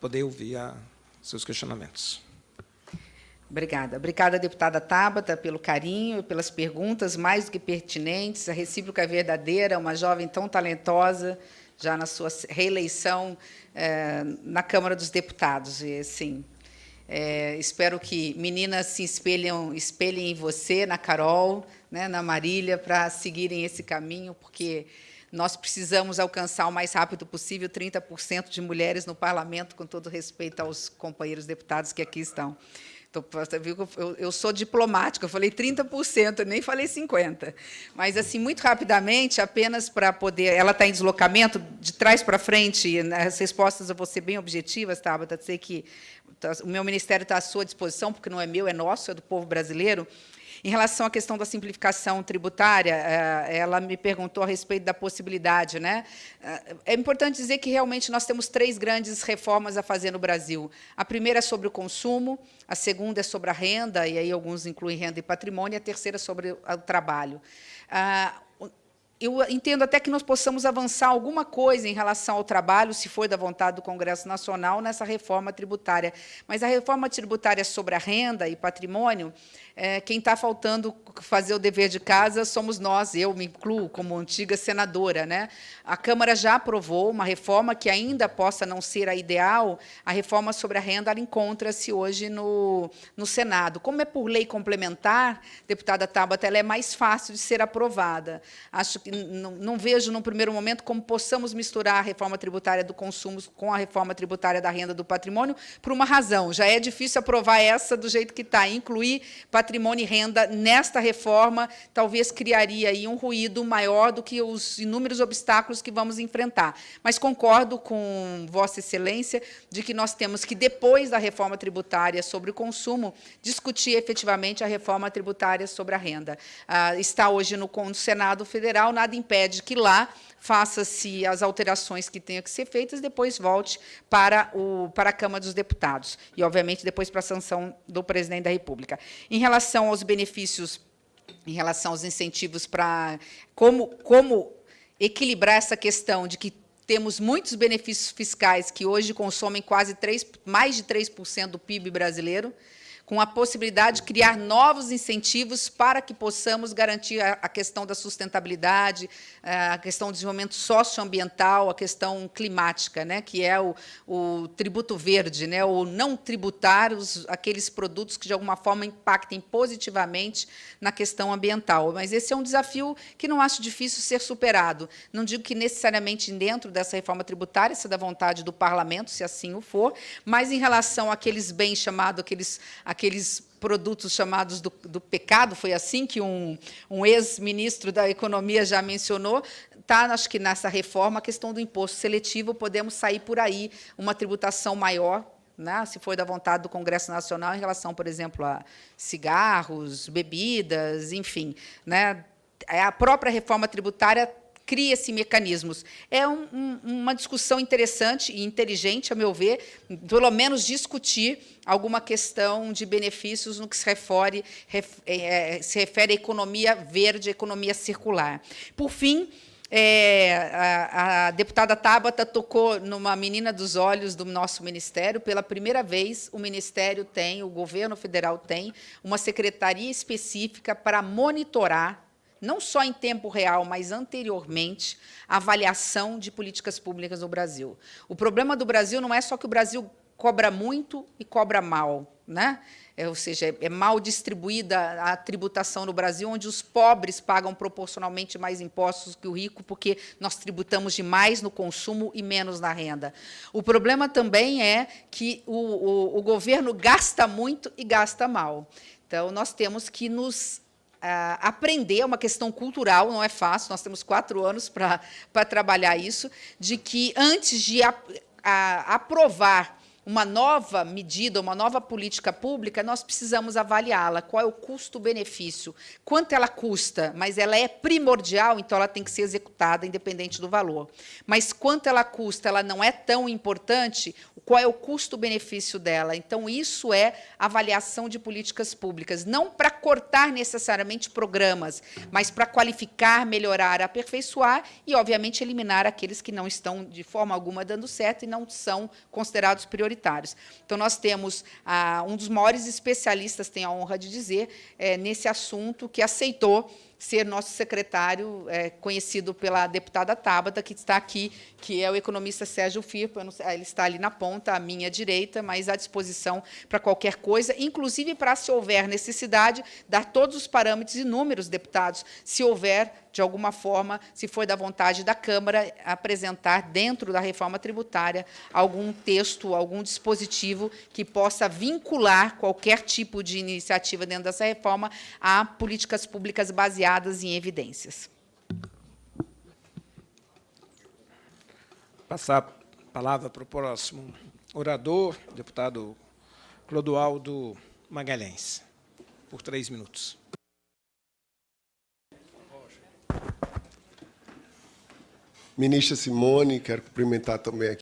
poder ouvir seus questionamentos. Obrigada. Obrigada, deputada Tabata, pelo carinho, pelas perguntas mais do que pertinentes. A recíproca é verdadeira, uma jovem tão talentosa, já na sua reeleição na Câmara dos Deputados. E, assim, espero que meninas se espelhem em você, na Carol, né, na Marília, para seguirem esse caminho, porque nós precisamos alcançar o mais rápido possível 30% de mulheres no parlamento, com todo respeito aos companheiros deputados que aqui estão. Então, você viu que eu sou diplomática, eu falei 30%, eu nem falei 50%. Mas, assim, muito rapidamente, apenas para poder... Ela está em deslocamento, de trás para frente, as respostas eu vou ser bem objetivas, Tabata, dizer que o meu ministério está à sua disposição, porque não é meu, é nosso, é do povo brasileiro. Em relação à questão da simplificação tributária, ela me perguntou a respeito da possibilidade, né? É importante dizer que, realmente, nós temos 3 grandes reformas a fazer no Brasil. A primeira é sobre o consumo, a segunda é sobre a renda, e aí alguns incluem renda e patrimônio, e a terceira é sobre o trabalho. Eu entendo até que nós possamos avançar alguma coisa em relação ao trabalho, se for da vontade do Congresso Nacional, nessa reforma tributária. Mas a reforma tributária sobre a renda e patrimônio, quem está faltando fazer o dever de casa somos nós, eu me incluo como antiga senadora, né? A Câmara já aprovou uma reforma que ainda possa não ser a ideal, a reforma sobre a renda encontra-se hoje no Senado. Como é por lei complementar, deputada Tabata, ela é mais fácil de ser aprovada. Acho que não vejo, num primeiro momento, como possamos misturar a reforma tributária do consumo com a reforma tributária da renda do patrimônio, por uma razão. Já é difícil aprovar essa do jeito que está. Incluir patrimônio e renda nesta reforma talvez criaria aí um ruído maior do que os inúmeros obstáculos que vamos enfrentar. Mas concordo com Vossa Excelência de que nós temos que, depois da reforma tributária sobre o consumo, discutir efetivamente a reforma tributária sobre a renda. Está hoje no Senado Federal, nada impede que lá faça-se as alterações que tenham que ser feitas, depois volte para a Câmara dos Deputados e, obviamente, depois para a sanção do presidente da República. Em relação aos benefícios, em relação aos incentivos para como equilibrar essa questão de que temos muitos benefícios fiscais que hoje consomem mais de 3% do PIB brasileiro, com a possibilidade de criar novos incentivos para que possamos garantir a questão da sustentabilidade, a questão do desenvolvimento socioambiental, a questão climática, né, que é o tributo verde, né, ou não tributar aqueles produtos que, de alguma forma, impactem positivamente na questão ambiental. Mas esse é um desafio que não acho difícil ser superado. Não digo que necessariamente dentro dessa reforma tributária, se é da vontade do parlamento, se assim o for, mas em relação àqueles bens chamados, aqueles produtos chamados do pecado, foi assim que um ex-ministro da Economia já mencionou, está, acho que, nessa reforma, a questão do imposto seletivo, podemos sair por aí uma tributação maior, né, se for da vontade do Congresso Nacional, em relação, por exemplo, a cigarros, bebidas, enfim. Né, a própria reforma tributária cria-se mecanismos. É uma discussão interessante e inteligente, a meu ver, pelo menos discutir alguma questão de benefícios no que se refere à economia verde, à economia circular. Por fim, a deputada Tabata tocou numa menina dos olhos do nosso ministério. Pela primeira vez, o Ministério tem, o governo federal tem, uma secretaria específica para monitorar, não só em tempo real, mas anteriormente, a avaliação de políticas públicas no Brasil. O problema do Brasil não é só que o Brasil cobra muito e cobra mal, né? Ou seja, é mal distribuída a tributação no Brasil, onde os pobres pagam proporcionalmente mais impostos que o rico, porque nós tributamos demais no consumo e menos na renda. O problema também é que o governo gasta muito e gasta mal. Então, nós temos que nos aprender, é uma questão cultural, não é fácil, nós temos 4 anos para trabalhar isso, de que, antes de aprovar uma nova medida, uma nova política pública, nós precisamos avaliá-la. Qual é o custo-benefício? Quanto ela custa? Mas ela é primordial, então ela tem que ser executada, independente do valor. Mas quanto ela custa, ela não é tão importante, qual é o custo-benefício dela? Então, isso é avaliação de políticas públicas, não para cortar necessariamente programas, mas para qualificar, melhorar, aperfeiçoar e, obviamente, eliminar aqueles que não estão, de forma alguma, dando certo e não são considerados prioritários. minoritários. Então, nós temos um dos maiores especialistas, tenho a honra de dizer, nesse assunto, que aceitou ser nosso secretário, conhecido pela deputada Tabata, que está aqui, que é o economista Sérgio Firpo. Ele está ali na ponta, à minha direita, mas à disposição para qualquer coisa, inclusive para, se houver necessidade, dar todos os parâmetros e números, deputados, se houver, de alguma forma, se for da vontade da Câmara, apresentar, dentro da reforma tributária, algum texto, algum dispositivo que possa vincular qualquer tipo de iniciativa dentro dessa reforma a políticas públicas baseadas em evidências. Passar a palavra para o próximo orador, deputado Clodoaldo Magalhães, por 3 minutos. Ministra Simone, quero cumprimentar também aqui